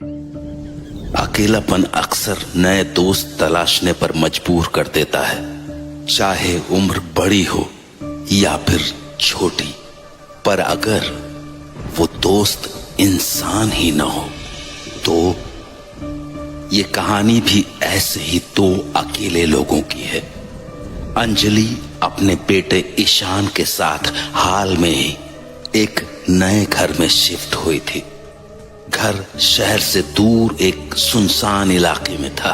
अकेलापन अक्सर नए दोस्त तलाशने पर मजबूर कर देता है, चाहे उम्र बड़ी हो या फिर छोटी। पर अगर वो दोस्त इंसान ही न हो तो ये कहानी भी ऐसे ही दो अकेले लोगों की है। अंजलि अपने बेटे ईशान के साथ हाल में ही एक नए घर में शिफ्ट हुई थी। घर शहर से दूर एक सुनसान इलाके में था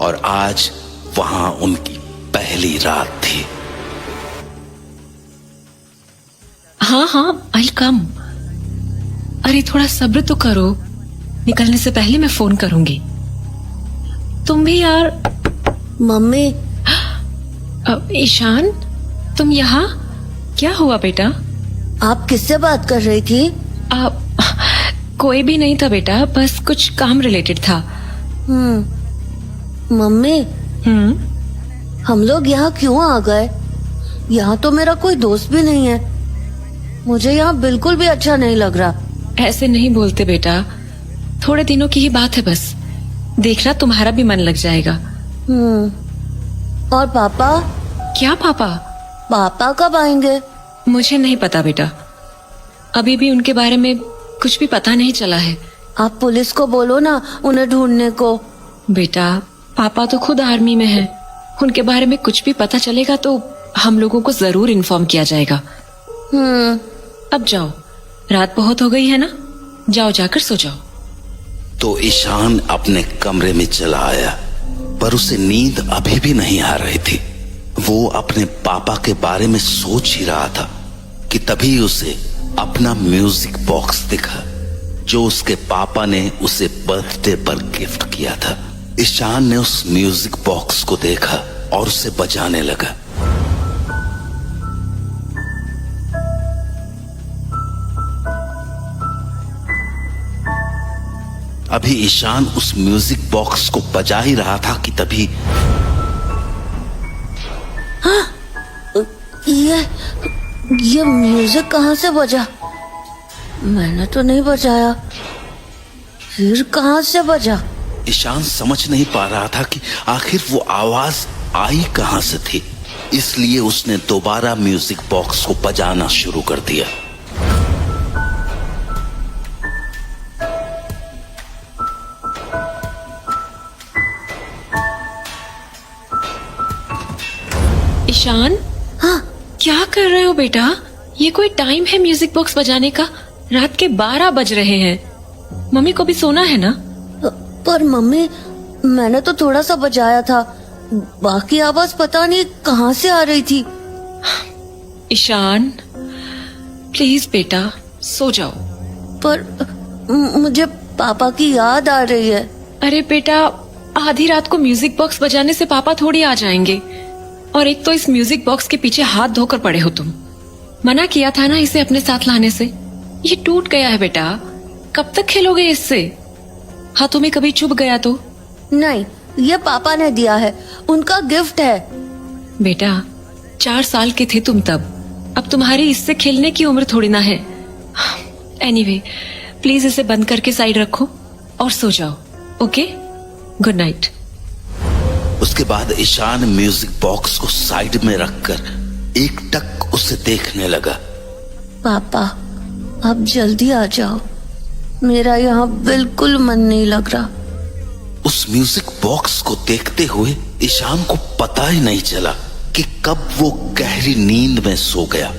और आज वहां उनकी पहली रात थी। हाँ आई कम। अरे थोड़ा सब्र तो करो, निकलने से पहले मैं फोन करूंगी। तुम भी यार। मम्मी। ईशान, तुम यहाँ? क्या हुआ बेटा? आप किससे बात कर रही थी? कोई भी नहीं था बेटा, बस कुछ काम रिलेटेड था। मम्मी। हम लोग यहाँ क्यों आ गए? यहाँ तो मेरा कोई दोस्त भी नहीं है। मुझे यहाँ बिल्कुल भी अच्छा नहीं लग रहा। ऐसे नहीं बोलते बेटा, थोड़े दिनों की ही बात है बस। देखना तुम्हारा भी मन लग जाएगा। और पापा? क्या पापा? पापा कब आएंगे? मुझे नहीं पता बेटा, अभी भी उनके बारे में कुछ भी पता नहीं चला है। आप पुलिस को बोलो ना उन्हें ढूंढने को। बेटा पापा तो खुद आर्मी में हैं, उनके बारे में कुछ भी पता चलेगा तो हम लोगों को जरूर इन्फॉर्म किया जाएगा। अब जाओ, रात बहुत हो गई है ना, जाओ जाकर सो जाओ। तो ईशान अपने कमरे में चला आया, पर उसे नींद अभी भी नहीं आ रही थी। वो अपने पापा के बारे में सोच ही रहा था कि तभी उसे अपना म्यूजिक बॉक्स दिखा जो उसके पापा ने उसे बर्थडे पर गिफ्ट किया था। ईशान ने उस म्यूजिक बॉक्स को देखा और उसे बजाने लगा। अभी ईशान उस म्यूजिक बॉक्स को बजा ही रहा था कि तभी ये म्यूजिक कहाँ से बजा? मैंने तो नहीं बजाया, फिर कहाँ से बजा? ईशान समझ नहीं पा रहा था कि आखिर वो आवाज आई कहाँ से थी, इसलिए उसने दोबारा म्यूजिक बॉक्स को बजाना शुरू कर दिया। ईशान, हाँ? क्या कर रहे हो बेटा? ये कोई टाइम है म्यूजिक बॉक्स बजाने का? रात के 12 बज रहे हैं, मम्मी को भी सोना है ना। पर मम्मी, मैंने तो थोड़ा सा बजाया था, बाकी आवाज पता नहीं कहाँ से आ रही थी। ईशान प्लीज बेटा सो जाओ। पर मुझे पापा की याद आ रही है। अरे बेटा, आधी रात को म्यूजिक बॉक्स बजाने से पापा थोड़ी आ जाएंगे। और एक तो इस म्यूजिक बॉक्स के पीछे हाथ धोकर पड़े हो तुम। मना किया था ना इसे अपने साथ लाने से। ये टूट गया है बेटा, कब तक खेलोगे इससे? हाथों में कभी चुभ गया तो? नहीं, ये पापा ने दिया है, उनका गिफ्ट है। बेटा 4 साल के थे तुम तब, अब तुम्हारी इससे खेलने की उम्र थोड़ी ना है। एनीवे, प्लीज इसे बंद करके साइड रखो और सो जाओ। Okay, good night. उसके बाद ईशान म्यूजिक बॉक्स को साइड में रखकर एकटक उसे देखने लगा। पापा आप जल्दी आ जाओ, मेरा यहाँ बिल्कुल मन नहीं लग रहा। उस म्यूजिक बॉक्स को देखते हुए ईशान को पता ही नहीं चला कि कब वो गहरी नींद में सो गया।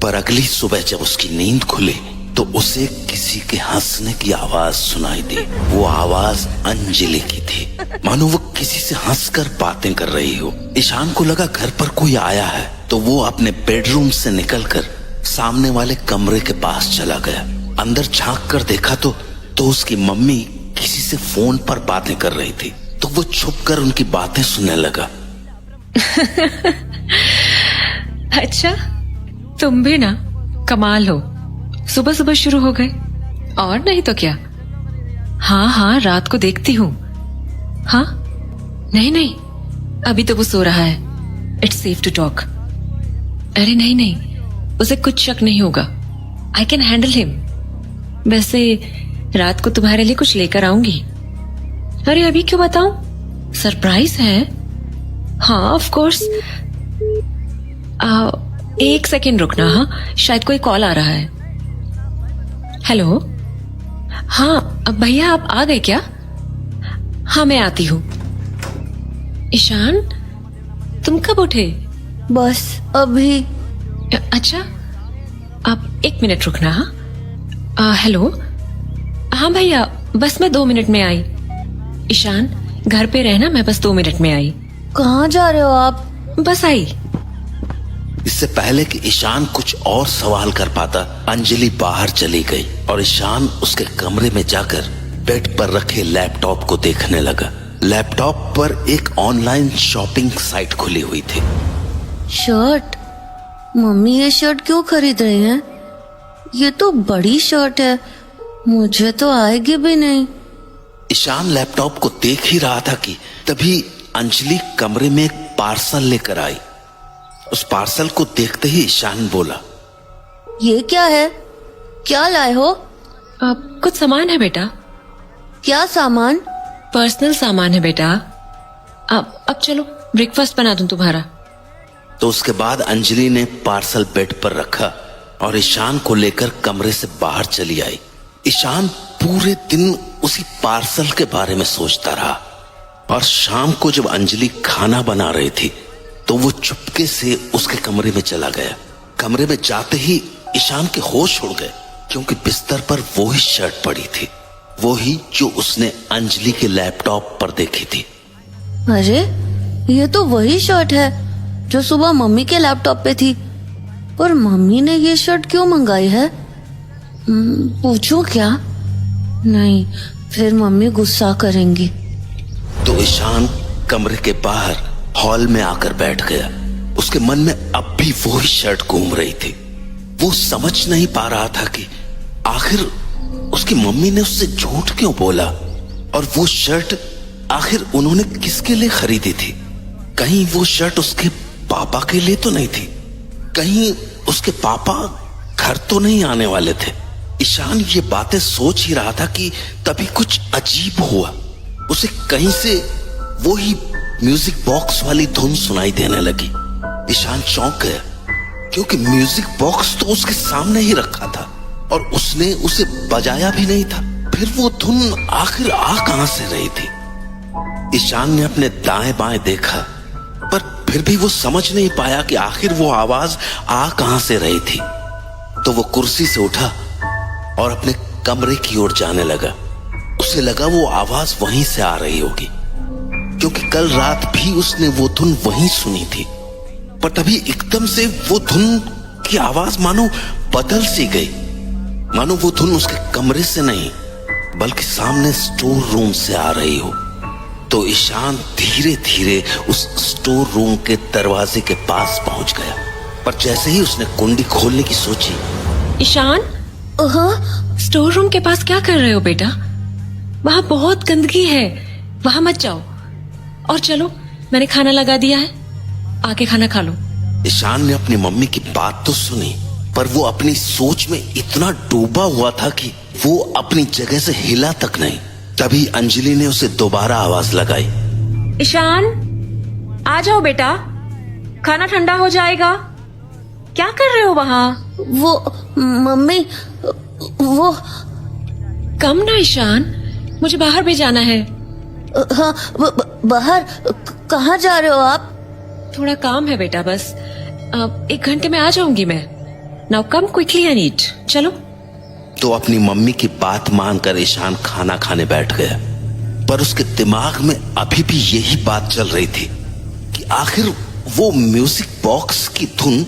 पर अगली सुबह जब उसकी नींद खुली तो उसे किसी के हंसने की आवाज सुनाई दी। वो आवाज अंजलि की थी, मानो वो किसी से हंसकर बातें कर रही हो। ईशान को लगा घर पर कोई आया है, तो वो अपने बेडरूम से निकलकर सामने वाले कमरे के पास चला गया। अंदर झांक कर देखा तो उसकी मम्मी किसी से फोन पर बातें कर रही थी, तो वो छुपकर उनकी बातें सुनने लगा। अच्छा, तुम भी ना कमाल हो, सुबह सुबह शुरू हो गए। और नहीं तो क्या। हाँ रात को देखती हूँ। हाँ नहीं, अभी तो वो सो रहा है, इट्स सेफ टू टॉक। अरे नहीं, उसे कुछ शक नहीं होगा, आई कैन हैंडल हिम। वैसे रात को तुम्हारे लिए कुछ लेकर आऊंगी। अरे अभी क्यों बताऊं? सरप्राइज है। हाँ ऑफ कोर्स। एक सेकेंड रुकना। हाँ शायद कोई कॉल आ रहा है। हेलो। हाँ अब भैया आप आ गए क्या? हाँ मैं आती हूँ। ईशान तुम कब उठे? बस अभी। अच्छा आप 1 मिनट रुकना। हाँ हेलो। हाँ भैया बस मैं 2 मिनट में आई। ईशान घर पे रहना, मैं बस 2 मिनट में आई। कहाँ जा रहे हो आप? बस आई। इससे पहले कि ईशान कुछ और सवाल कर पाता, अंजलि बाहर चली गई और ईशान उसके कमरे में जाकर बेड पर रखे लैपटॉप को देखने लगा। लैपटॉप पर एक ऑनलाइन शॉपिंग साइट खुली हुई थी। शर्ट? मम्मी ये शर्ट क्यों खरीद रही हैं? ये तो बड़ी शर्ट है, मुझे तो आएगी भी नहीं। ईशान लैपटॉप को देख ही रहा था कि तभी अंजलि कमरे में एक पार्सल लेकर आई। उस पार्सल को देखते ही ईशान बोला, ये क्या है? क्या लाए हो? कुछ सामान है बेटा। क्या सामान? पर्सनल सामान है बेटा। अब चलो ब्रेकफास्ट बना दूं तुम्हारा। तो उसके बाद अंजलि ने पार्सल बेड पर रखा और ईशान को लेकर कमरे से बाहर चली आई। ईशान पूरे दिन उसी पार्सल के बारे में सोचता रहा और शाम को जब अंजलि खाना बना रही थी तो वो चुपके से उसके कमरे में चला गया। कमरे में जाते ही ईशान के होश उड़ गए क्योंकि बिस्तर पर वो ही शर्ट पड़ी थी, वो ही जो उसने अंजलि के लैपटॉप पर देखी थी। अरे ये तो वही शर्ट है जो सुबह मम्मी के लैपटॉप पे थी। और मम्मी ने ये शर्ट क्यों मंगाई है? पूछूं क्या? नहीं, फिर मम्मी गुस्सा करेंगी। तो ईशान कमरे के बाहर हॉल में आकर बैठ गया। उसके मन में अब भी वो ही शर्ट घूम रही थी। वो समझ नहीं पा रहा था कि आखिर उसकी मम्मी ने उससे झूठ क्यों बोला और वो शर्ट आखिर उन्होंने किसके लिए खरीदी थी। कहीं वो शर्ट उसके पापा के लिए तो नहीं थी, कहीं उसके पापा घर तो नहीं आने वाले थे। ईशान ये बातें सोच ही रहा था कि तभी कुछ अजीब हुआ। उसे कहीं से वो ही म्यूजिक बॉक्स वाली धुन सुनाई देने लगी। ईशान चौंक गया क्योंकि म्यूजिक बॉक्स तो उसके सामने ही रखा था और उसने उसे बजाया भी नहीं था। फिर वो धुन आखिर आ कहां से रही थी? ईशान ने अपने दाएं बाएं देखा पर फिर भी वो समझ नहीं पाया कि आखिर वो आवाज आ कहां से रही थी। तो वो कुर्सी से उठा और अपने कमरे की ओर जाने लगा। उसे लगा वो आवाज वहीं से आ रही होगी क्योंकि कल रात भी उसने वो धुन वहीं सुनी थी। पर तभी एकदम से वो धुन की आवाज मानो बदल सी गई, मानो वो धुन उसके कमरे से नहीं बल्कि सामने स्टोर रूम से आ रही हो। तो ईशान धीरे धीरे उस स्टोर रूम के दरवाजे के पास पहुंच गया, पर जैसे ही उसने कुंडी खोलने की सोची। ईशान स्टोर रूम के पास क्या कर रहे हो बेटा? वहां बहुत गंदगी है, वहां मत जाओ। और चलो मैंने खाना लगा दिया है, आके खाना खा लो। ईशान ने अपनी मम्मी की बात तो सुनी पर वो अपनी सोच में इतना डूबा हुआ था कि वो अपनी जगह से हिला तक नहीं। तभी अंजलि ने उसे दोबारा आवाज लगाई, ईशान आ जाओ बेटा, खाना ठंडा हो जाएगा। क्या कर रहे हो वहां? वो मम्मी वो कम ना ईशान, मुझे बाहर भी जाना है। हाँ बाहर? कहाँ जा रहे हो आप? थोड़ा काम है बेटा, बस 1 घंटे में आ जाऊंगी मैं। Now come quickly I need. चलो। तो अपनी मम्मी की बात मानकर ईशान खाना खाने बैठ गया, पर उसके दिमाग में अभी भी यही बात चल रही थी कि आखिर वो म्यूजिक बॉक्स की धुन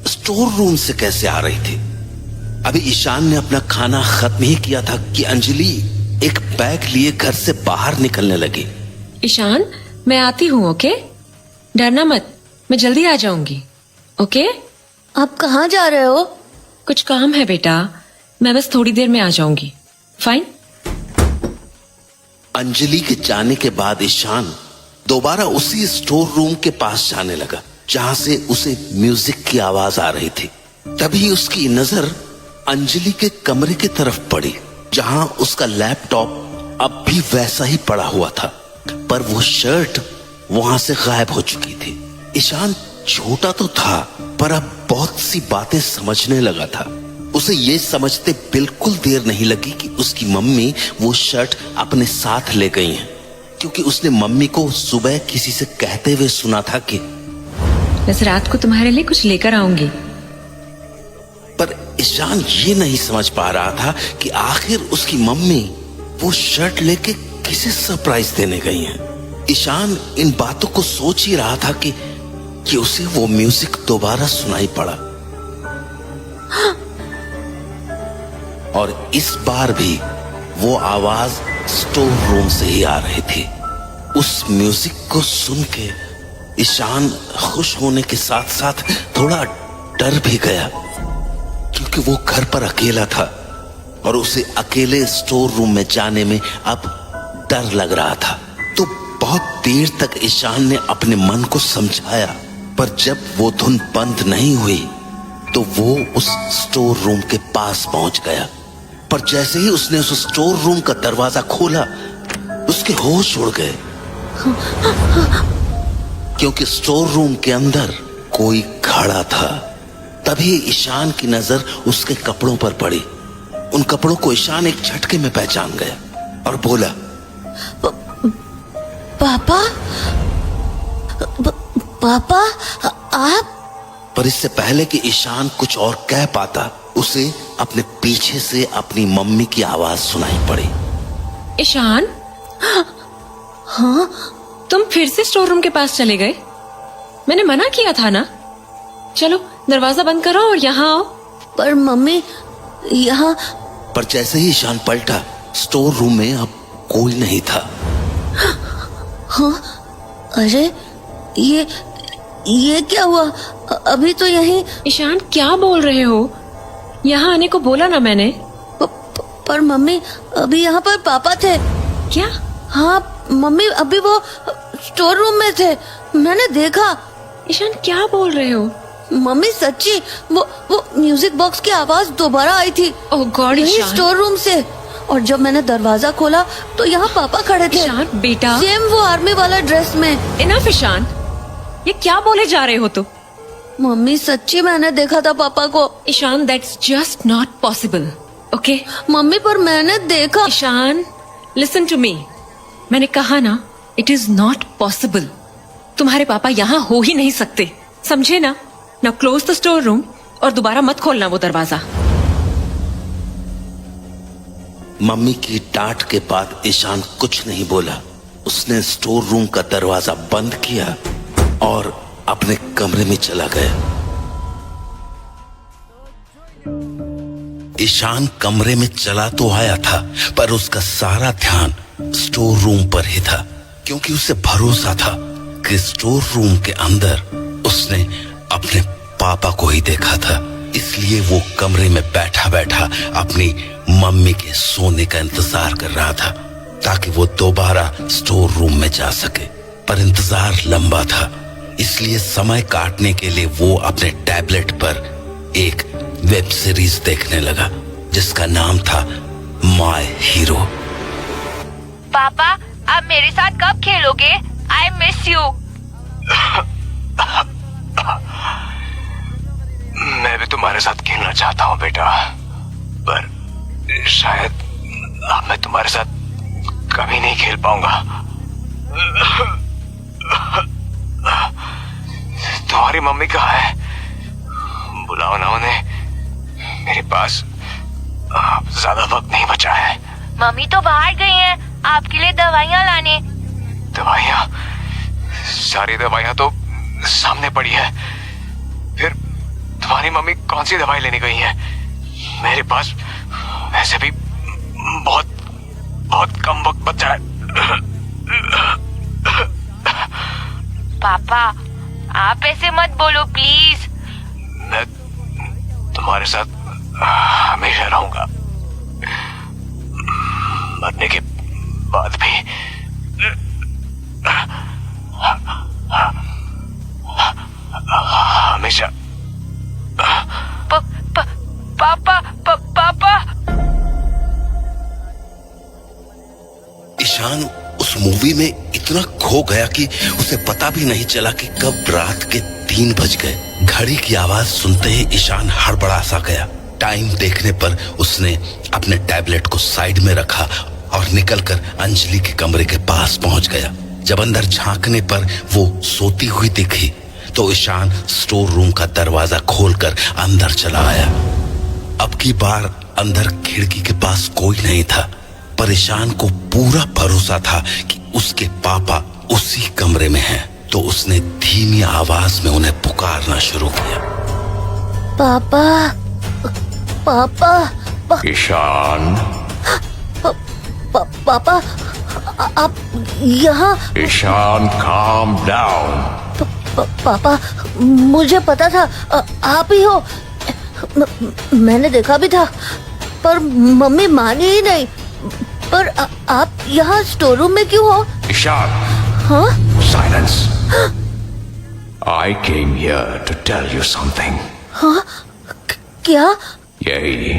स्टोर रूम से कैसे आ रही थी। अभी ईशान ने अपना खाना खत्म ही किया था कि अंजलि एक बैग लिए घर से बाहर निकलने लगी। ईशान मैं आती हूँ, ओके? डरना मत, मैं जल्दी आ जाऊंगी, ओके? आप कहाँ जा रहे हो? कुछ काम है बेटा, मैं बस थोड़ी देर में आ जाऊंगी। फाइन। अंजलि के जाने के बाद ईशान दोबारा उसी स्टोर रूम के पास जाने लगा जहां से उसे म्यूजिक की आवाज आ रही थी। तभी उसकी नजर अंजलि के कमरे की तरफ पड़ी जहां उसका लैपटॉप अब भी वैसा ही पड़ा हुआ था, पर वो शर्ट वहां से गायब हो चुकी थी। ईशान छोटा तो था, पर अब बहुत सी बातें समझने लगा था। उसे ये समझते बिल्कुल देर नहीं लगी कि उसकी मम्मी वो शर्ट अपने साथ ले गई हैं, क्योंकि उसने मम्मी को सुबह किसी से कहते हुए सुना था कि बस रात को तुम्हारे लिए कुछ लेकर आऊंगी। पर ईशान ये नहीं समझ पा रहा था कि आखिर उसकी मम्मी वो शर्ट लेके किसे सरप्राइज देने गई हैं। ईशान इन बातों को सोच ही रहा था कि उसे वो म्यूजिक दोबारा सुनाई पड़ा, और इस बार भी वो आवाज स्टोर रूम से ही आ रही थी। उस म्यूजिक को सुन के ईशान खुश होने के साथ साथ थोड़ा डर भी गया, क्योंकि वो घर पर अकेला था और उसे अकेले स्टोर रूम में जाने में अब डर लग रहा था। तो बहुत देर तक ईशान ने अपने मन को समझाया, पर जब वो धुन बंद नहीं हुई तो वो उस स्टोर रूम के पास पहुंच गया। पर जैसे ही उसने उस स्टोर रूम का दरवाजा खोला, उसके होश उड़ गए, क्योंकि स्टोर रूम के अंदर कोई खड़ा था। तभी ईशान की नजर उसके कपड़ों पर पड़ी। उन कपड़ों को ईशान एक झटके में पहचान गया और बोला, पापा, पापा आप? पर इससे पहले कि ईशान कुछ और कह पाता, उसे अपने पीछे से अपनी मम्मी की आवाज सुनाई पड़ी। ईशान, हाँ, तुम फिर से स्टोर रूम के पास चले गए? मैंने मना किया था ना। चलो दरवाजा बंद करो और यहाँ आओ। पर मम्मी यहाँ। पर जैसे ही ईशान पलटा, स्टोर रूम में अब कोई नहीं था। हाँ, अरे ये क्या हुआ? अभी तो यहीं। ईशान क्या बोल रहे हो? यहाँ आने को बोला ना मैंने। पर मम्मी अभी यहाँ पर पापा थे। क्या? हाँ मम्मी, अभी वो स्टोर रूम में थे, मैंने देखा। ईशान क्या बोल रहे हो? मम्मी सच्ची, वो म्यूजिक बॉक्स की आवाज दोबारा आई थी। ओह गॉड ईशान, स्टोर रूम से। और जब मैंने दरवाजा खोला तो यहाँ पापा खड़े थे। ईशान बेटा, सेम वो आर्मी वाला ड्रेस में। इनफ ईशान, ये क्या बोले जा रहे हो तुम? मम्मी सच्ची मैंने देखा था पापा को। Ishan that's just not possible, okay? मम्मी पर मैंने देखा। ईशान लिसन टू मी, मैंने कहा ना इट इज नॉट पॉसिबल। तुम्हारे पापा यहाँ हो ही नहीं सकते, समझे ना? Now close the store room और दोबारा मत खोलना वो दरवाजा। मम्मी की डांट के बाद ईशान कुछ नहीं बोला। उसने स्टोर रूम का दरवाजा बंद किया और अपने कमरे में चला गया। ईशान कमरे में चला तो आया था, पर उसका सारा ध्यान स्टोर रूम पर ही था, क्योंकि उसे भरोसा था कि स्टोर रूम के अंदर उसने अपने पापा को ही देखा था। इसलिए वो कमरे में बैठा बैठा अपनी मम्मी के सोने का इंतजार कर रहा था, ताकि वो दोबारा स्टोर रूम में जा सके। पर इंतजार लंबा था, इसलिए समय काटने के लिए वो अपने टैबलेट पर एक वेब सीरीज देखने लगा, जिसका नाम था माय हीरो। पापा, आप मेरे साथ कब खेलोगे? I miss you. मैं भी तुम्हारे साथ खेलना चाहता हूँ बेटा, पर शायद अब मैं तुम्हारे साथ कभी नहीं खेल पाऊंगा। तुम्हारी मम्मी कहाँ है? बुलाओ ना उन्हें, मेरे पास अब ज्यादा वक्त नहीं बचा है। मम्मी तो बाहर गई हैं आपके लिए दवाइयाँ लाने। दवाइयाँ? सारी दवाइयाँ तो सामने पड़ी है। फिर तुम्हारी मम्मी कौन सी दवाई लेने गई है? मेरे पास वैसे भी बहुत बहुत कम वक्त बचा है। पापा, आप ऐसे मत बोलो प्लीज। मैं तुम्हारे साथ हमेशा रहूंगा, मरने के बाद भी। हमेशा। पापा, पापा। ईशान उस मूवी में इतना खो गया कि उसे पता भी नहीं चला कि कब रात के 3 बज गए। घड़ी की आवाज सुनते ही ईशान हड़बड़ा सा गया। टाइम देखने पर उसने अपने टैबलेट को साइड में रखा और निकलकर अंजलि के कमरे के पास पहुंच गया। जब अंदर झांकने पर वो सोती हुई दिखी तो ईशान स्टोर रूम का दरवाजा खोलकर अंदर चला आया। अब की बार अंदर खिड़की के पास कोई नहीं था, पर ईशान को पूरा भरोसा था कि उसके पापा उसी कमरे में हैं। तो उसने धीमी आवाज में उन्हें पुकारना शुरू किया। पापा, पापा, ईशान, पापा, आप यहाँ? Ishan, calm down. पापा, मुझे पता था आप ही हो। मैंने देखा भी था, पर मम्मी मानी ही नहीं। पर आप यहाँ स्टोर रूम में क्यों हो? ईशान, हाँ? silence. I came here to tell you something. हाँ? क्या? यही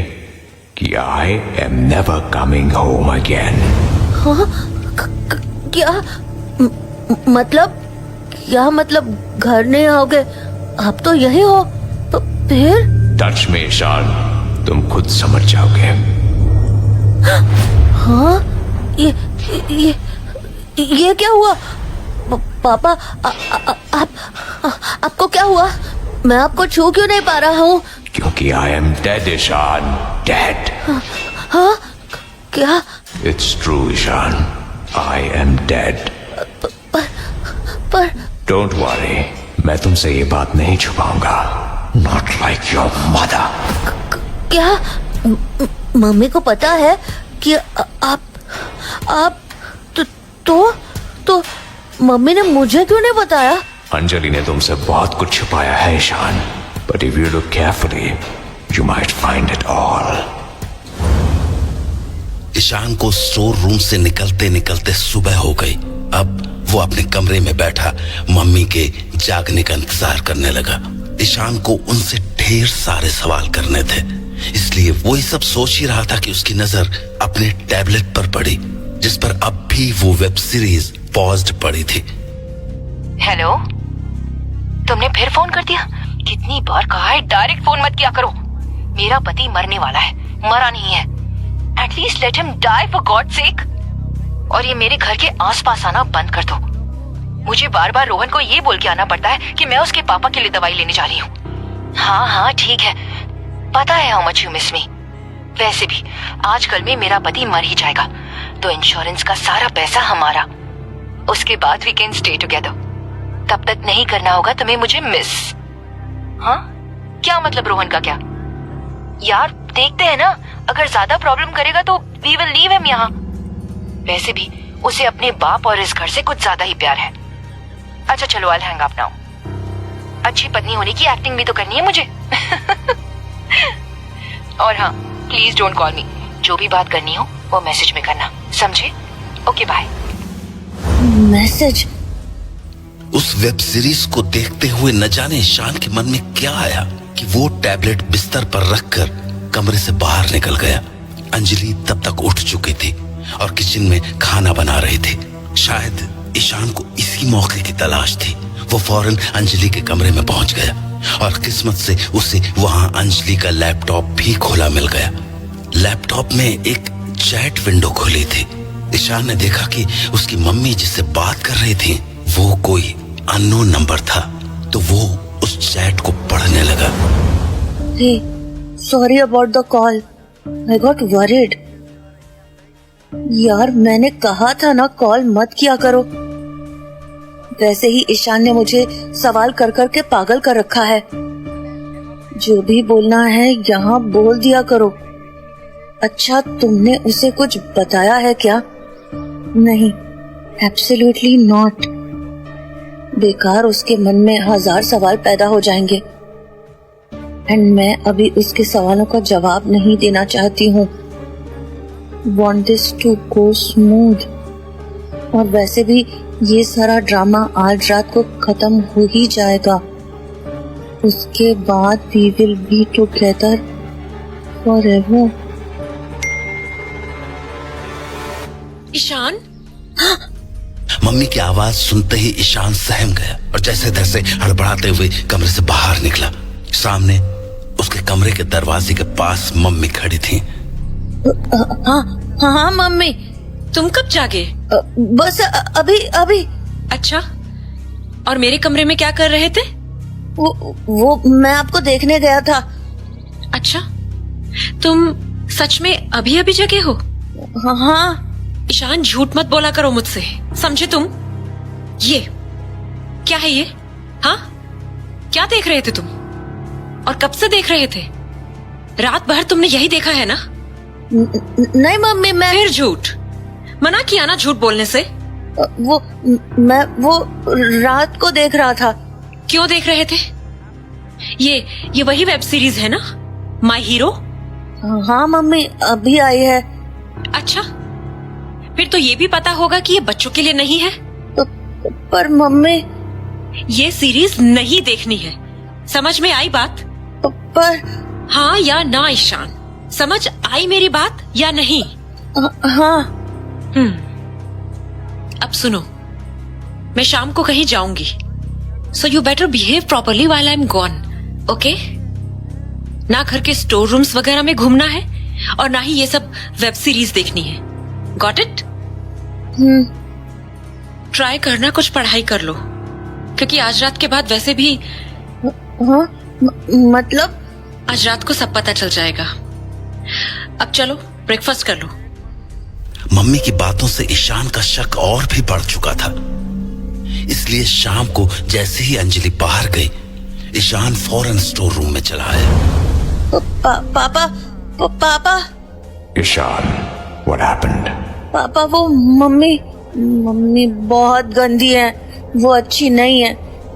कि I am never coming home again. हाँ? क्या मतलब? क्या मतलब घर नहीं आओगे? आप तो यही हो। फिर? टच में ईशान, तुम खुद समझ जाओगे। हाँ? ये क्या हुआ? पापा, आपको क्या हुआ? मैं आपको छू क्यों नहीं पा रहा हूँ? क्योंकि I am dead, Ishan, dead. हाँ? क्या? It's true, Ishan. I am dead. पर Don't worry, मैं तुमसे ये बात नहीं छुपाऊंगा. Not like your mother. क्या मम्मी को पता है कि आप तो मम्मी ने मुझे क्यों नहीं बताया? अंजलि ने तुमसे बहुत कुछ छुपाया है Ishan. But if you look carefully, you might find it all. Ishan को स्टोर रूम से निकलते निकलते सुबह हो गई। अब वो अपने कमरे में बैठा मम्मी के जागने का इंतजार करने लगा। ईशान को उनसे ढेर सारे सवाल करने थे, इसलिए वो ये सब सोच ही रहा था कि उसकी नजर अपने टैबलेट पर पड़ी, जिस पर अब भी वो वेब सीरीज पॉज्ड पड़ी थी। हेलो, तुमने फिर फोन कर दिया? कितनी बार कहा है डायरेक्ट फोन मत किया करो। मेरा पति मरने वाला है, मरा नहीं है। At least let him die for God sake. और ये मेरे घर के आसपास आना बंद कर दो। मुझे बार बार रोहन को ये बोल के आना पड़ता है कि मैं उसके पापा के लिए दवाई लेने जा रही हूँ। हाँ ठीक है, पता है हाउ मच यू मिस मी। वैसे भी आजकल में मेरा पति मर ही जाएगा, तो इंश्योरेंस का सारा पैसा हमारा। उसके बाद वी कैन स्टे टुगेदर। तब तक नहीं करना होगा तुम्हें मुझे मिस। हाँ, क्या मतलब रोहन का? क्या यार, देखते हैं ना, अगर ज्यादा प्रॉब्लम करेगा तो वी विल लीव हिम यहाँ। वैसे भी उसे अपने बाप और इस घर से कुछ ज्यादा ही प्यार है। अच्छा चलो, आई हैंग अप नाउ। अच्छी पत्नी होने की एक्टिंग भी तो करनी है मुझे। और हाँ, प्लीज डोंट कॉल मी। जो भी बात करनी हो वो मैसेज में करना, समझे? Okay bye. मैसेज? उस वेब सीरीज को देखते हुए न जाने ईशान के मन में क्या आया कि वो टैबलेट बिस्तर पर रखकर कमरे से बाहर निकल गया। अंजलि तब तक उठ चुकी थी और किचन में खाना बना रही थी। शायद ईशान को इसी मौके की तलाश थी। वो फौरन अंजलि के कमरे में पहुंच गया और किस्मत से उसे वहां अंजलि का लैपटॉप भी खुला मिल गया। लैपटॉप में एक चैट विंडो खुली थी। ईशान ने देखा कि उसकी मम्मी जिससे बात कर रही थी वो कोई अननोन नंबर था, तो वो उस चैट को पढ़ने लगा। Hey, sorry about the call. I got worried. यार, मैंने कहा था ना कॉल मत किया करो। वैसे ही ईशान ने मुझे सवाल कर कर के पागल कर रखा है। जो भी बोलना है यहाँ बोल दिया करो। अच्छा, तुमने उसे कुछ बताया है क्या? नहीं, एब्सोल्युटली नॉट। बेकार उसके मन में 1000 सवाल पैदा हो जाएंगे। एंड मैं अभी उसके सवालों का जवाब नहीं देना चाहती हूँ। Want this to go smooth। और वैसे भी ये सारा ड्रामा आज रात को खत्म हो ही जाएगा। उसके बाद we will be together forever। Ishan, मम्मी की आवाज सुनते ही ईशान सहम गया और जैसे तैसे हड़बड़ाते हुए कमरे से बाहर निकला। सामने उसके कमरे के दरवाजे के पास मम्मी खड़ी थी। हाँ मम्मी। तुम कब जागे? बस अभी अभी। अच्छा, और मेरे कमरे में क्या कर रहे थे? वो मैं आपको देखने गया था। अच्छा, तुम सच में अभी अभी जगे हो? हाँ। ईशान, झूठ मत बोला करो मुझसे, समझे तुम? ये क्या है ये? हाँ, क्या देख रहे थे तुम? और कब से देख रहे थे? रात भर तुमने यही देखा है ना? नहीं मम्मी, मैं फिर झूठ। मना किया ना झूठ बोलने से। मैं रात को देख रहा था। क्यों देख रहे थे? ये वही वेब सीरीज है ना, माई हीरो? हाँ मम्मी, अभी आई है। अच्छा, फिर तो ये भी पता होगा कि ये बच्चों के लिए नहीं है। पर मम्मी, ये सीरीज नहीं देखनी है, समझ में आई बात? पर हाँ या ना ईशान, समझ आई मेरी बात या नहीं? हाँ। अब सुनो, मैं शाम को कहीं जाऊंगी, so you better behave properly while I am gone, okay? ना घर के स्टोर रूम्स वगैरह में घूमना है और ना ही ये सब वेब सीरीज देखनी है। Got it? ट्राई करना कुछ पढ़ाई कर लो, क्योंकि आज रात के बाद वैसे भी हाँ, मतलब आज रात को सब पता चल जाएगा। अब चलो ब्रेकफास्ट कर लो। मम्मी की बातों से ईशान का शक और भी बढ़ चुका था, इसलिए शाम को जैसे ही अंजलि बाहर गई, ईशान फौरन स्टोर रूम में चला आया। पापा। Ishan, what happened? पापा, वो मम्मी बहुत गंदी है। वो अच्छी नहीं है,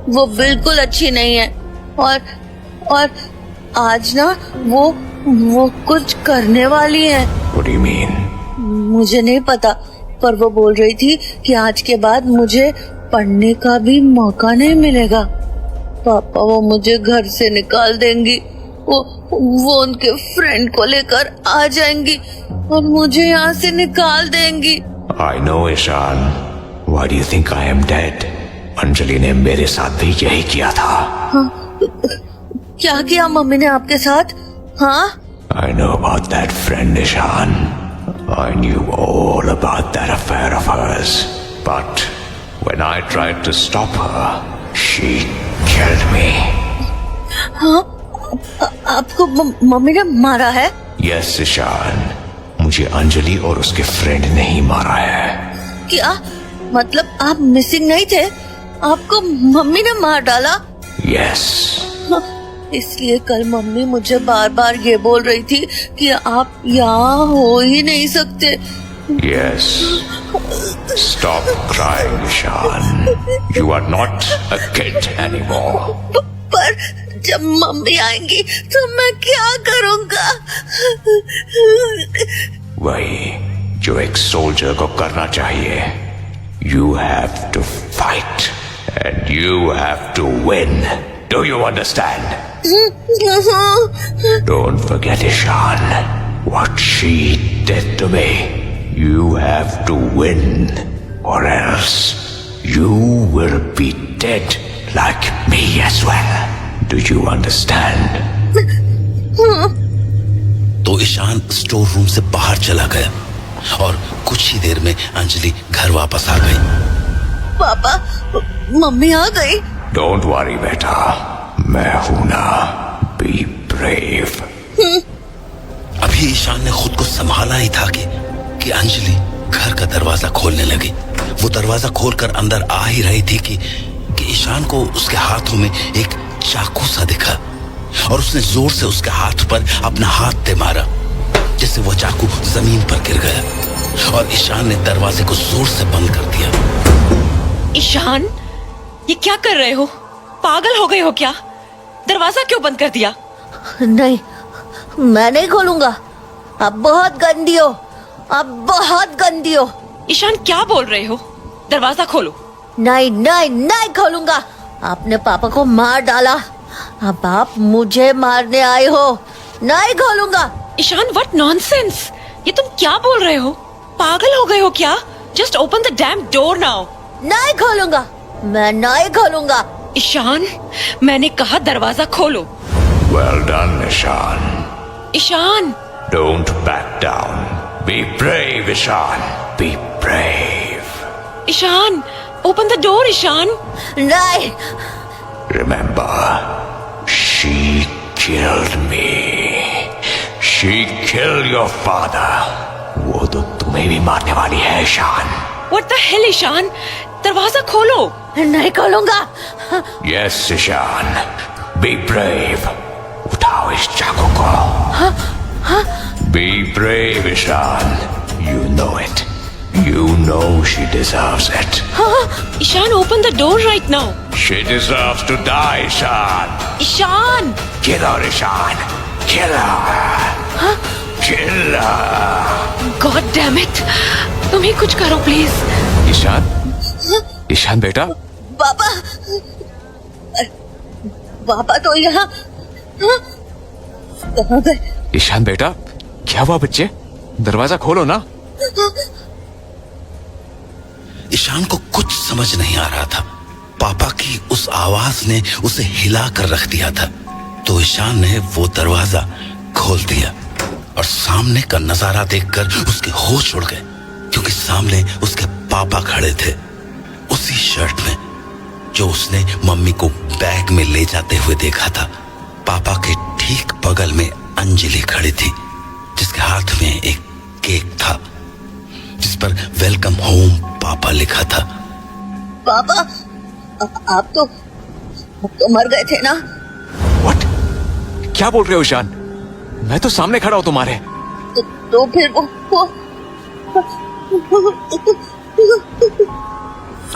वो बिल्कुल अच्छी नहीं है। और आज ना वो कुछ करने वाली है। What do you mean? मुझे नहीं पता, पर वो बोल रही थी कि आज के बाद मुझे पढ़ने का भी मौका नहीं मिलेगा। पापा, वो मुझे घर से निकाल देंगी। वो उनके फ्रेंड को लेकर आ जाएंगी और मुझे यहाँ से निकाल देंगी। I know, Ishan. Why do you think I am dead? Anjali ने मेरे साथ भी यही किया था। हाँ, क्या किया मम्मी ने आपके साथ? हाँ? I know about that friend, Ishan. I knew all about that affair of hers. But when I tried to stop her, she killed me. हाँ? आपको मम्मी ने मारा है? Yes, ईशान. मुझे अंजलि और उसके फ्रेंड ने ही मारा है। क्या मतलब आप मिसिंग नहीं थे? आपको मम्मी ने मार डाला? Yes. इसलिए कल मम्मी मुझे बार बार ये बोल रही थी कि आप यहाँ हो ही नहीं सकते। Yes. Stop crying, Ishan. You are not a kid anymore. पर जब मम्मी आएंगी तो मैं क्या करूँगा? वही जो एक सोल्जर को करना चाहिए। You have to fight and you have to win. Do you understand? Don't forget, Ishan, what she did to me. You have to win, or else you will be dead like me as well. Do you understand? तो Ishan store room से बाहर चला गया और कुछ ही देर में अंजलि घर वापस आ गई। पापा, मम्मी आ गई। Don't worry, बेटा, मैं हूं ना। Be brave. अभी ईशान ने खुद को संभाला ही था कि अंजलि घर का दरवाजा खोलने लगी। वो दरवाजा खोलकर अंदर आ ही रही थी कि ईशान को उसके हाथों में एक चाकू सा दिखा और उसने जोर से उसके हाथ पर अपना हाथ दे मारा, जिससे वो चाकू जमीन पर गिर गया और ईशान ने दरवाजे को जोर से बंद कर दिया। ईशान, ये क्या कर रहे हो? पागल हो गए हो क्या? दरवाजा क्यों बंद कर दिया? नहीं, मैं नहीं खोलूंगा। आप बहुत गंदी हो, आप बहुत गंदी हो। ईशान, क्या बोल रहे हो? दरवाजा खोलो। नहीं नहीं नहीं खोलूंगा। आपने पापा को मार डाला, अब आप मुझे मारने आए हो। नहीं खोलूंगा। Ishan, what nonsense! ये तुम क्या बोल रहे हो? पागल हो गए हो क्या? Just open the dam door now. नहीं खोलूंगा, मैं नहीं खोलूंगा। ईशान, मैंने कहा दरवाजा खोलो। Well done, Ishan. Ishan, Don't back down. Be brave, Ishan. Be brave. Ishan, open the door Ishan. नहीं, Remember, she killed me. She killed your father. वो तो तुम्हें भी मारने वाली है, Ishan. What the hell Ishan, दरवाजा खोलो। नहीं खोलूंगा। Yes, Ishan. Be brave. उठाओ इस चाकू को। Be brave, Ishan. You know it. You know she deserves it. Ishan, open the door right now. She deserves to die, Ishan. Ishan, Kill her, Ishan. Kill her. Kill her. God damn it, तुम ही कुछ करो please. Ishan, Ishan बेटा, पापा, पापा तो यहाँ कहाँ गए? ईशान बेटा, क्या हुआ बच्चे? दरवाजा खोलो ना। ईशान को कुछ समझ नहीं आ रहा था। पापा की उस आवाज ने उसे हिला कर रख दिया था। तो ईशान ने वो दरवाजा खोल दिया और सामने का नजारा देखकर उसके होश उड़ गए, क्योंकि सामने उसके पापा खड़े थे, उसी शर्ट में जो उसने मम्मी को बैग में ले जाते हुए देखा था। पापा के ठीक बगल में अंजलि खड़ी थी, जिसके हाथ में एक केक था जिस पर वेलकम होम पापा लिखा था। पापा, आप तो मर गए थे ना? What? क्या बोल रहे हो ईशान? मैं तो सामने खड़ा हूं तुम्हारे। तो फिर वो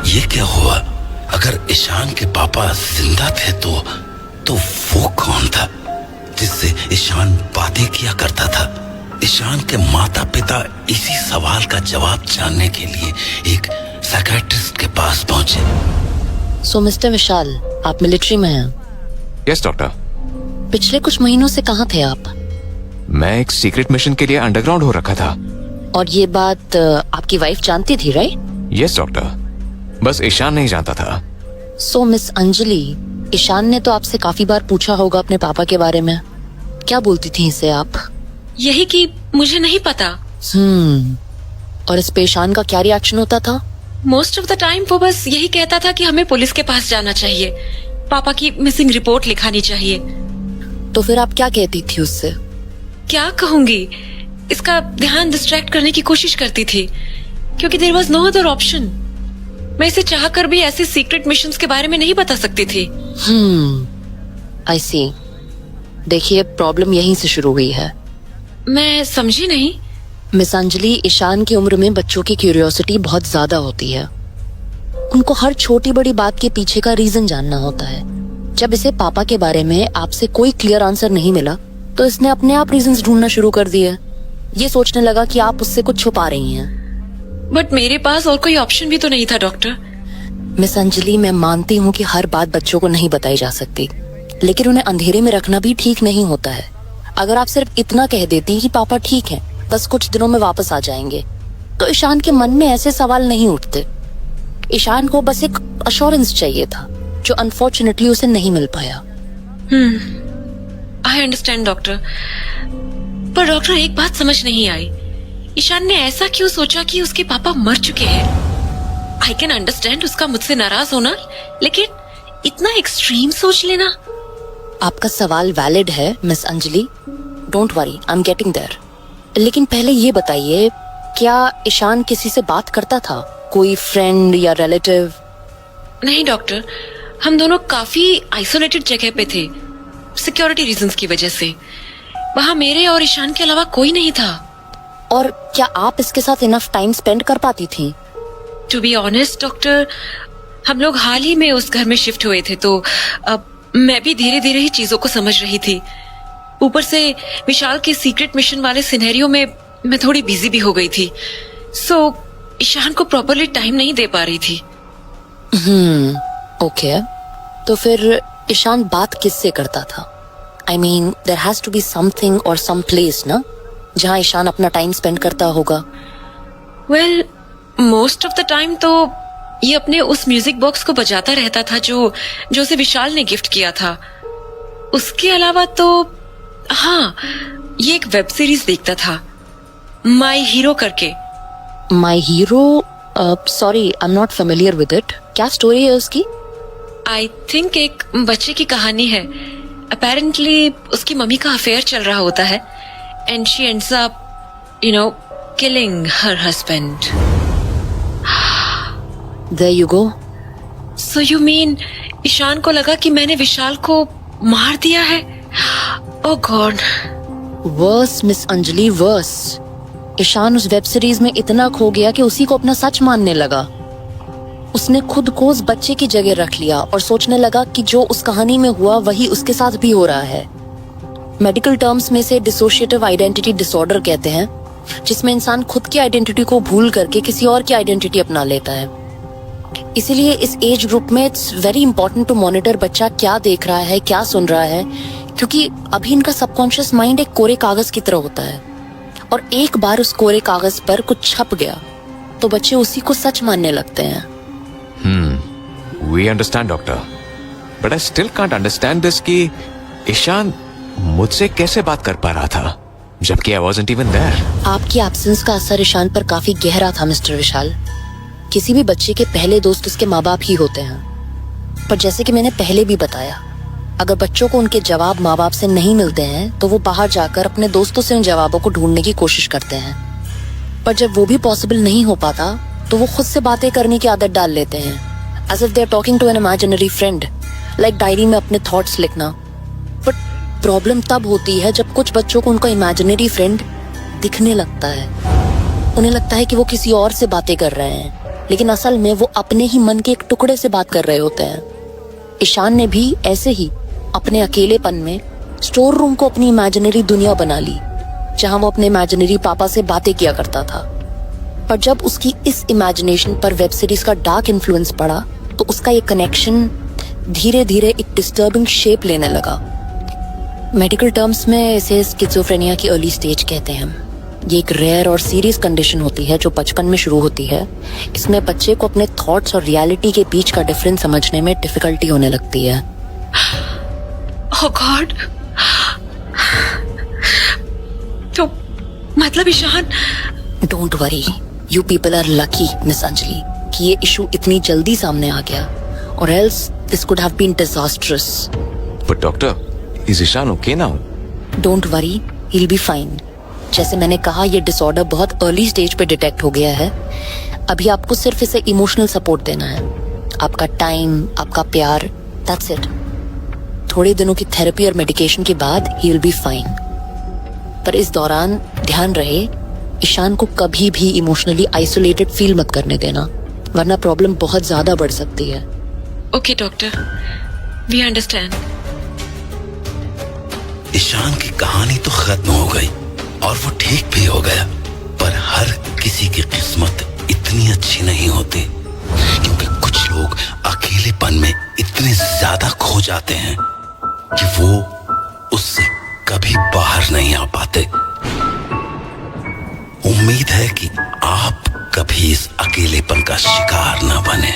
ये क्या हुआ? अगर ईशान के पापा जिंदा थे तो वो कौन था जिससे ईशान बातें किया करता था? ईशान के माता पिता इसी सवाल का जवाब जानने के लिए एक साइकियाट्रिस्ट के पास पहुंचे। सो मिस्टर विशाल, आप मिलिट्री में हैं। Yes doctor. पिछले कुछ महीनों से कहाँ थे आप? मैं एक सीक्रेट मिशन के लिए अंडरग्राउंड हो रखा था। और ये बात आपकी वाइफ जानती थी, राइट? यस डॉक्टर, बस ईशान नहीं जानता था। सो मिस अंजलि, ईशान ने तो आपसे काफी बार पूछा होगा अपने पापा के बारे में। क्या बोलती थी इसे आप? यही कि मुझे नहीं पता। और इस पे ईशान का क्या रिएक्शन होता था? मोस्ट ऑफ द टाइम वो बस यही कहता था कि हमें पुलिस के पास जाना चाहिए, पापा की मिसिंग रिपोर्ट लिखानी चाहिए। तो फिर आप क्या कहती थी उससे? क्या कहूंगी, इसका ध्यान डिस्ट्रैक्ट करने की कोशिश करती थी, क्योंकि there was no other option. मैं इसे चाहकर भी ऐसे सीक्रेट मिशंस के बारे में नहीं बता सकती थी। आई सी। देखिए, प्रॉब्लम यहीं से शुरू हुई है। मैं समझी नहीं। मिस अंजलि, ईशान की उम्र में बच्चों की क्यूरियोसिटी बहुत ज्यादा होती है। उनको हर छोटी बड़ी बात के पीछे का रीजन जानना होता है। जब इसे पापा के बारे में आपसे कोई क्लियर आंसर नहीं मिला, तो इसने अपने आप रीजंस ढूंढना शुरू कर दिए। ये सोचने लगा कि आप उससे कुछ छुपा रही हैं। बट मेरे पास और कोई ऑप्शन भी तो नहीं था डॉक्टर। मिस अंजलि, मैं मानती हूँ कि हर बात बच्चों को नहीं बताई जा सकती, लेकिन उन्हें अंधेरे में रखना भी ठीक नहीं होता है। अगर आप सिर्फ इतना कह देती कि पापा ठीक हैं, बस कुछ दिनों में वापस आ जाएंगे, तो ईशान के मन में ऐसे सवाल नहीं उठते। ईशान को बस एक अश्योरेंस चाहिए था, जो अनफॉर्चुनेटली उसे नहीं मिल पाया। आई अंडरस्टैंड डॉक्टर, पर डॉक्टर एक बात समझ नहीं आई, ईशान ने ऐसा क्यों सोचा कि उसके पापा मर चुके हैं? आई कैन अंडरस्टैंड उसका मुझसे नाराज होना, लेकिन इतना एक्सट्रीम सोच लेना। आपका सवाल वैलिड है miss Anjali, don't worry, I am getting there. लेकिन पहले ये बताइए, क्या ईशान किसी से बात करता था? कोई फ्रेंड या रिलेटिव? नहीं डॉक्टर, हम दोनों काफी आइसोलेटेड जगह पे थे, सिक्योरिटी रीजंस की वजह से। वहाँ मेरे और ईशान के अलावा कोई नहीं था। और क्या आप इसके साथ इनफ टाइम स्पेंड कर पाती थी? टू बी ऑनेस्ट डॉक्टर, हम लोग हाल ही में उस घर में शिफ्ट हुए थे, तो अब मैं भी धीरे धीरे ही चीजों को समझ रही थी। ऊपर से विशाल के सीक्रेट मिशन वाले सिनेरियो में मैं थोड़ी बिजी भी हो गई थी, सो ईशान को प्रॉपरली टाइम नहीं दे पा रही थी। ओके, तो फिर ईशान बात किससे करता था? I mean, there has to be something और सम प्लेस ना, जहाँ ईशान अपना टाइम स्पेंड करता होगा। Well, most of the time तो ये अपने उस म्यूजिक बॉक्स को बजाता रहता था जो जो उसे विशाल ने गिफ्ट किया था। उसके अलावा तो हाँ, ये एक वेब सीरीज देखता था, माई हीरो करके। My hero? Sorry, I am not familiar with it. क्या स्टोरी है उसकी? आई थिंक एक बच्चे की कहानी है। अपेरेंटली उसकी मम्मी का अफेयर चल रहा होता है and she ends up killing her husband. There you go. So you mean Ishan को लगा कि मैंने विशाल को मार दिया है? Oh God. Worse miss Anjali, worse. Ishan उस वेब सीरीज में इतना खो गया कि उसी को अपना सच मानने लगा। उसने खुद को उस बच्चे की जगह रख लिया और सोचने लगा कि जो उस कहानी में हुआ वही उसके साथ भी हो रहा है। मेडिकल टर्म्स में से डिसोशिएटिव आइडेंटिटी डिसऑर्डर कहते हैं, जिसमें इंसान खुद की आइडेंटिटी को भूल करके किसी और की आइडेंटिटी अपना लेता है। इसीलिए इस एज ग्रुप में it's very important to monitor बच्चा क्या देख रहा है, क्या सुन रहा है, क्योंकि अभी इनका सबकॉन्शियस माइंड एक कोरे कागज की तरह होता है और एक बार उस कोरे कागज पर कुछ छप गया तो बच्चे उसी को सच मानने लगते हैं। We understand, doctor. But I still can't understand this कि ईशान मुझसे कैसे बात कर पा रहा था जबकि I wasn't even there. आपकी एब्सेंस का असर ईशान पर काफी गहरा था मिस्टर विशाल। किसी भी बच्चे के पहले दोस्त उसके माँ बाप ही होते हैं, पर जैसे कि मैंने पहले भी बताया, अगर बच्चों को उनके जवाब माँ बाप से नहीं मिलते हैं तो वो बाहर जाकर अपने दोस्तों से उन जवाबों को ढूंढने की कोशिश करते हैं। पर जब वो भी पॉसिबल नहीं हो पाता तो वो खुद से बातें करने की आदत डाल लेते हैं, as if they are talking to an imaginary friend, like diary में अपने थॉट्स लिखना। बट प्रॉब्लम तब होती है जब कुछ बच्चों को उनका इमेजिनरी फ्रेंड दिखने लगता है। उन्हें लगता है कि वो किसी और से बातें कर रहे हैं, लेकिन असल में वो अपने ही मन के एक टुकड़े से बात कर रहे होते हैं। ईशान ने भी ऐसे ही अपने अकेलेपन में स्टोर रूम को अपनी इमेजिनरी दुनिया बना ली, जहां वो अपने इमेजिनरी पापा से बातें किया करता था। पर जब उसकी इस इमेजिनेशन पर वेब सीरीज का डार्क इन्फ्लुएंस पड़ा तो उसका ये कनेक्शन धीरे धीरे एक डिस्टर्बिंग शेप लेने लगा। मेडिकल टर्म्स में इसे स्किज़ोफ्रेनिया की अर्ली स्टेज कहते हैं। ये एक रेयर और सीरियस कंडीशन होती है जो बचपन में शुरू होती है। इसमें बच्चे को अपने थॉट्स और रियलिटी के बीच का डिफरेंस समझने में डिफिकल्टी होने लगती है। Oh God. तो मतलब Ishan? Don't worry, you people are lucky miss Anjali कि ये इशू इतनी जल्दी सामने आ गया, और else this could have been disastrous. But doctor, is Ishan okay now? Don't worry, he will be fine. जैसे मैंने कहा, ये डिसऑर्डर बहुत अर्ली स्टेज पे डिटेक्ट हो गया है। अभी आपको सिर्फ इसे इमोशनल सपोर्ट देना है, आपका टाइम, आपका प्यार, दैट्स इट। थोड़े दिनों की थेरेपी और मेडिकेशन के बाद ही विल बी फाइन। पर इस दौरान ध्यान रहे, ईशान को कभी भी इमोशनली आइसोलेटेड फील मत करने देना, वरना प्रॉब्लम बहुत ज्यादा बढ़ सकती है। Okay doctor, we understand. Ishan की कहानी तो खत्म हो गई और वो ठीक भी हो गया, पर हर किसी की किस्मत इतनी अच्छी नहीं होती, क्योंकि कुछ लोग अकेलेपन में इतने ज्यादा खो जाते हैं कि वो उससे कभी बाहर नहीं आ पाते। उम्मीद है कि आप कभी इस अकेलेपन का शिकार न बने।